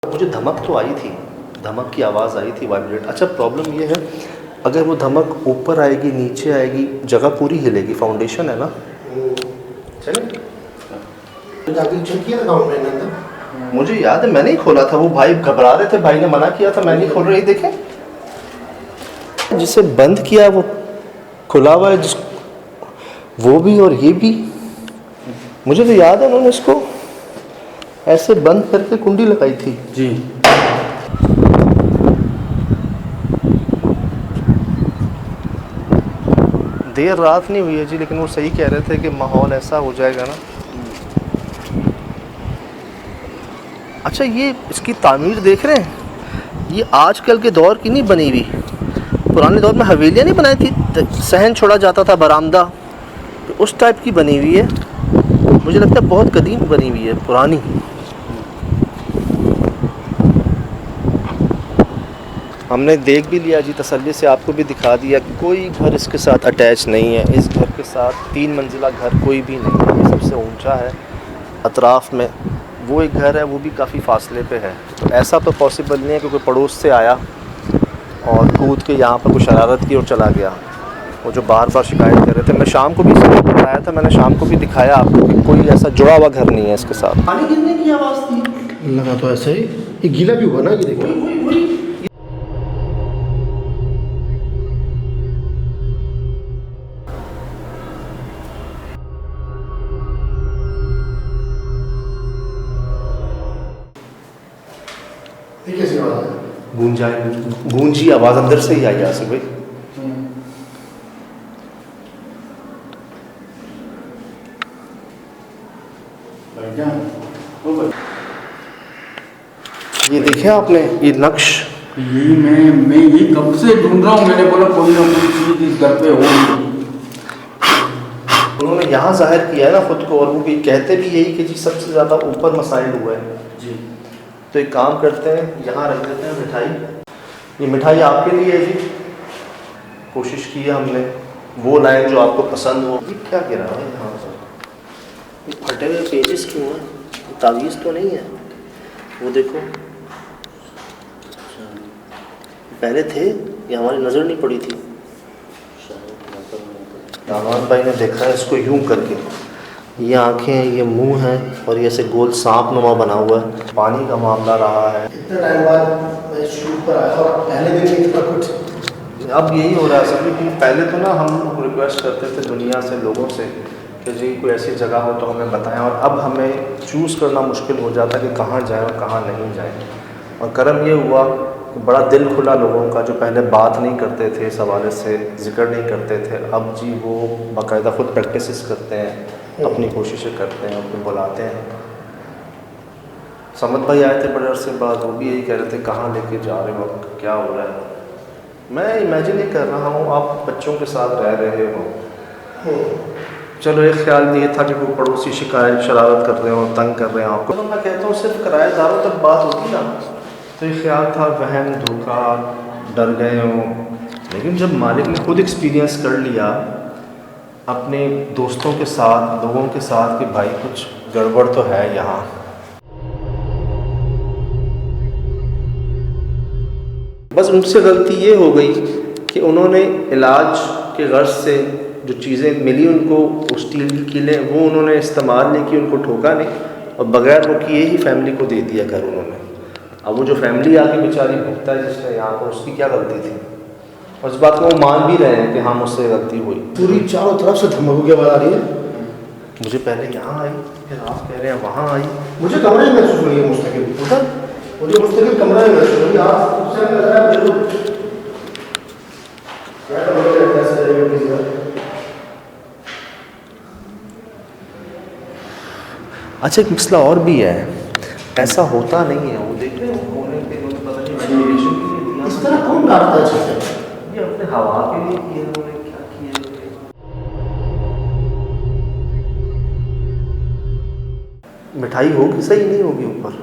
मुझे धमक तो आई थी, धमक की आवाज़ आई थी, वाइब्रेट। अच्छा, प्रॉब्लम ये है, अगर वो धमक ऊपर आएगी नीचे आएगी, जगह पूरी हिलेगी, फाउंडेशन है ना। चले मुझे याद है मैंने ही खोला था, वो भाई घबरा रहे थे, भाई ने मना किया था, मैंने ही खोल रही। देखे जिसे बंद किया वो खुला हुआ है, वो भी और ये भी। मुझे तो याद है उन्होंने इसको ऐसे बंद करके कुंडी लगाई थी जी। देर रात नहीं हुई है जी, लेकिन वो सही कह रहे थे कि माहौल ऐसा हो जाएगा ना। अच्छा, ये इसकी तामीर देख रहे हैं, ये आजकल के दौर की नहीं बनी हुई। पुराने दौर में हवेलियाँ नहीं बनाई थी, सहन छोड़ा जाता था, बरामदा, तो उस टाइप की बनी हुई है। मुझे लगता है बहुत कदीम बनी हुई है, पुरानी। हमने देख भी लिया जी, तसल्ली से आपको भी दिखा दिया, कोई घर इसके साथ अटैच नहीं है। इस घर के साथ 3 मंजिला घर कोई भी नहीं है, ये सबसे ऊंचा है अतराफ़ में। वो एक घर है, वो भी काफ़ी फासले पे है, तो ऐसा तो पॉसिबल नहीं है कि कोई पड़ोस से आया और कूद के यहाँ पर कोई शरारत की और चला गया। वो जो बार बार शिकायत कर रहे थे, मैं शाम को भी इसको बताया था, मैंने शाम को भी दिखाया आपको कि कोई ऐसा जुड़ा हुआ घर नहीं है इसके साथ। पानी गिरने की आवाज़ थी, लगा तो ऐसे ही, ये गीला भी हुआ ना, ये देखो। ये कैसी आवाज़ है? गूंजी आवाज़ अंदर से ही आई आसिफ भाई। ये देखे आपने ये नक्श, यही मैं ये कब से ढूंढ रहा हूँ। मैंने बोला कोई ना कोई चीज़ इस घर पे हो। उन्होंने यहाँ जाहिर किया है ना खुद को, और वो भी कहते भी यही कि जी सबसे ज़्यादा ऊपर मसाइल हुआ है जी। तो एक काम करते हैं, यहाँ रख देते हैं मिठाई। ये मिठाई आपके लिए है जी, कोशिश की है हमने, वो लाइन जो आपको पसंद हो। ये क्या गिरा है यहाँ से? ये फटे हुए पेजेस क्यों हैं? तावीज़ तो नहीं है, वो देखो पहले थे, ये हमारी नज़र नहीं पड़ी थी। दामाद भाई ने देखा है इसको यूं करके, ये आंखें हैं, ये मुंह है, और ये ऐसे गोल सांप नुमा बना हुआ है। पानी का मामला रहा है। इतना टाइम बाद मैं शूट पर आया और पहले दिन में इतना कुछ। अब यही हो रहा है सभी कि पहले तो ना हम रिक्वेस्ट करते थे दुनिया से, लोगों से, कि जी कोई ऐसी जगह हो तो हमें बताएं, और अब हमें चूज़ करना मुश्किल हो जाता है कि कहाँ जाएं और कहाँ नहीं जाएं। और करम ये हुआ कि बड़ा दिल खुला लोगों का, जो पहले बात नहीं करते थे, इस हवाले से जिक्र नहीं करते थे, अब जी वो बाकायदा ख़ुद प्रैक्टिस करते हैं, अपनी कोशिशें करते हैं, उनको बुलाते हैं। समद भाई आए थे बड़े अरसे बाद, वो भी यही कह रहे थे कहाँ लेके जा रहे हो, क्या हो रहा है। मैं इमेजिन ही कर रहा हूँ, आप बच्चों के साथ रह रहे हो, चलो एक ख्याल ये था कि वो पड़ोसी शिकायत शरारत कर रहे हो, तंग कर रहे हो आपको, तो मैं कहता हूँ सिर्फ किराएदारों तक बात होती ना, तो ये ख्याल था वहम, धोखा, डर गए हो। लेकिन जब मालिक ने खुद एक्सपीरियंस कर लिया अपने दोस्तों के साथ, लोगों के साथ, कि भाई कुछ गड़बड़ तो है यहाँ। बस उनसे गलती ये हो गई कि उन्होंने इलाज के गर्ज से जो चीज़ें मिली उनको, स्टील की कीलें, वो उन्होंने इस्तेमाल नहीं की, उनको ठोका नहीं, और बग़ैर वो किए ही फैमिली को दे दिया घर उन्होंने। अब वो जो फैमिली आके बेचारी भुगता है जिसने यहाँ पर, उसकी क्या गलती थी, और इस बात को वो मान भी रहे हैं कि हाँ मुझसे गलती हुई। पूरी चारों तरफ से धमकों की आवाज़ आ रही है। मुझे पहले यहाँ आई, फिर आप कह रहे हैं वहाँ आई। मुझे कमरे में महसूस हो रही है मुस्तकिल, उधर मुझे मुस्तकिल कमरा में महसूस हो रही है। आप उससे लग रहा है बिल्कुल क्या कमरे कैसे रहेगा। अच्छा, एक मसला और भी है, ऐसा होता नहीं है, वो देख रहे हो कोने पे पता नहीं वेंटिलेशन के लिए दिया, इस तरह कौन काटता है चीज़ें? ये अपने हवा के लिए किए उन्होंने, क्या किए। मिठाई होगी सही, नहीं होगी ऊपर,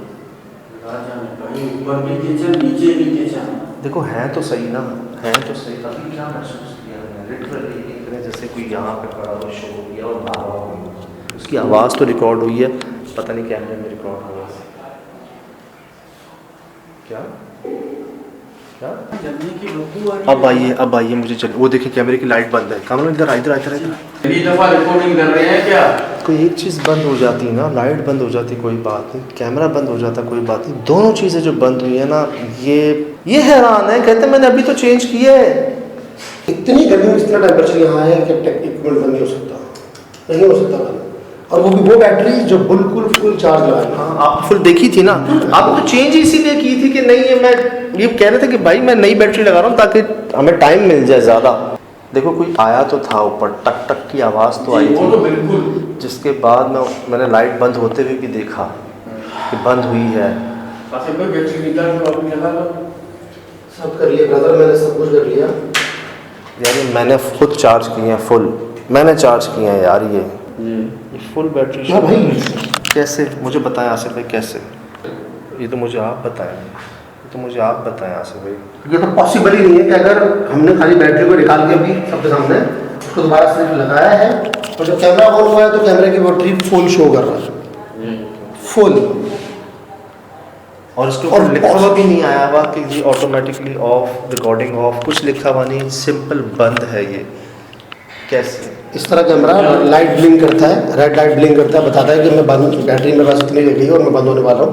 ऊपर भी किचन, नीचे भी किचन। देखो है तो सही ना, है तो सही। अभी क्या महसूस किया मैंने, लिटरली जैसे कोई यहाँ पे खड़ा हो, शो किया और भागा हुआ, उसकी आवाज़ तो रिकॉर्ड हुई है, पता नहीं कैमरे में रिकॉर्ड हुआ। क्या क्या जलने की बदबू आ रही है। अब आइए मुझे चल, वो देखिए कैमरे की लाइट बंद है। कामरान इधर इधर इधर इधर। पहली दफा रिकॉर्डिंग कर रहे हैं क्या? कोई एक चीज़ बंद हो जाती है ना, लाइट बंद हो जाती कोई बात नहीं, कैमरा बंद हो जाता कोई बात नहीं, दोनों चीज़ें जो बंद हुई है ना, ये हैरान है। कहते मैंने अभी तो चेंज किया है। इतनी गर्मी में इतना टेम्परेचर यहाँ है कि इक्विपमेंट बंद नहीं हो सकता, नहीं हो सकता बंद। और वो बैटरी जो बिल्कुल फुल चार्ज लगाई। हाँ, आप फुल देखी थी ना, आपने तो चेंज इसीलिए की थी कि नहीं, ये मैं ये कह रहे थे कि भाई मैं नई बैटरी लगा रहा हूँ ताकि हमें टाइम मिल जाए ज़्यादा। देखो कोई आया तो था ऊपर, टक टक की आवाज़ तो आई वो तो थी, बिल्कुल। जिसके बाद मैंने लाइट बंद होते हुए भी देखा कि बंद हुई है। कासिम भाई बैटरी निकाल के वापस लगा लो। सब कर लिया ब्रदर, मैंने सब कुछ कर लिया यार ये मैंने खुद चार्ज किए हैं, फुल मैंने चार्ज किए हैं यार। ये फुल बैटरी। क्या भाई? कैसे मुझे बताएं आसिफ भाई, कैसे? ये तो मुझे आप बताएं, ये तो मुझे आप बताएं आसिफ भाई। ये तो पॉसिबल ही नहीं है कि अगर हमने खाली बैटरी को निकाल के अभी सबके सामने उसको दोबारा से लगाया है और जब कैमरा ऑन हुआ है तो कैमरे की बैटरी फुल शो कर रहा है, फुल। और इसके ऊपर लिखा हुआ भी नहीं आया हुआ कि ये ऑटोमेटिकली ऑफ, रिकॉर्डिंग ऑफ, कुछ लिखा हुआ नहीं, सिंपल बंद है ये। कैसे? इस तरह कैमरा लाइट ब्लिंक करता है, रेड लाइट ब्लिंक करता है, बताता है कि मैं बंद, बैटरी मेरे पास इतनी रह गई और मैं बंद होने वाला हूँ।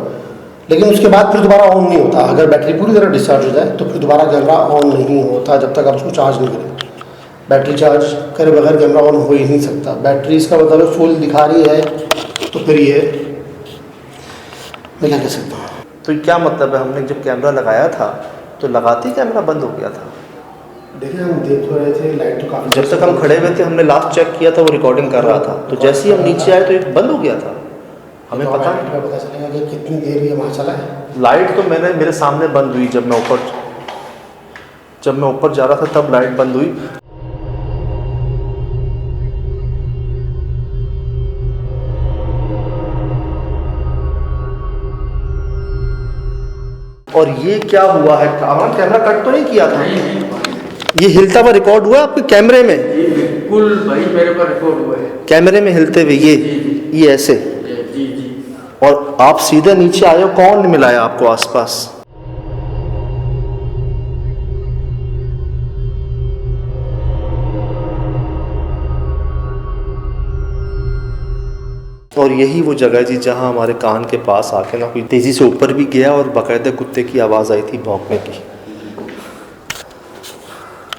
लेकिन उसके बाद फिर दोबारा ऑन नहीं होता। अगर बैटरी पूरी तरह डिस्चार्ज हो जाए तो फिर दोबारा कैमरा ऑन नहीं होता जब तक आप उसको चार्ज नहीं करें। बैटरी चार्ज करे बगैर कैमरा ऑन हो ही नहीं सकता। बैटरी इसका मतलब फुल दिखा रही है तो फिर ये मैं क्या कह सकता हूँ। तो क्या मतलब है, हमने जब कैमरा लगाया था तो लगाते ही कैमरा बंद हो गया था? देखिए हम देख तो रहे थे, लाइट तो काफ़ी, जब तक हम खड़े हुए थे हमने लास्ट चेक किया था वो रिकॉर्डिंग कर रहा था, तो जैसे ही हम नीचे आए तो ये बंद हो गया था। हमें पता चलेगा कि कितनी देर ये वहाँ चला है। लाइट तो मेरे सामने बंद हुई जब मैं ऊपर जा रहा था, तब लाइट बंद हुई। और ये क्या हुआ है, हमारा कैमरा कट तो नहीं किया था? ये हिलता हुआ रिकॉर्ड हुआ आपके कैमरे में? ये बिल्कुल भाई मेरे पर रिकॉर्ड हुआ है, कैमरे में हिलते हुए ये ऐसे। जी जी। और आप सीधे नीचे आए हो, कौन मिलाया आपको आसपास? और यही वो जगह जी जहां हमारे कान के पास आके ना कोई तेजी से ऊपर भी गया और बाकायदा कुत्ते की आवाज़ आई थी भौंकने की।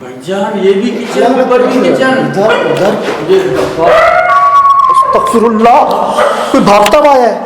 भाईजान ये भी किचन में, ऊपर भी किचन, उधर ये दफा। अस्तगफिरुल्लाह, कोई भागता हुआ आया है।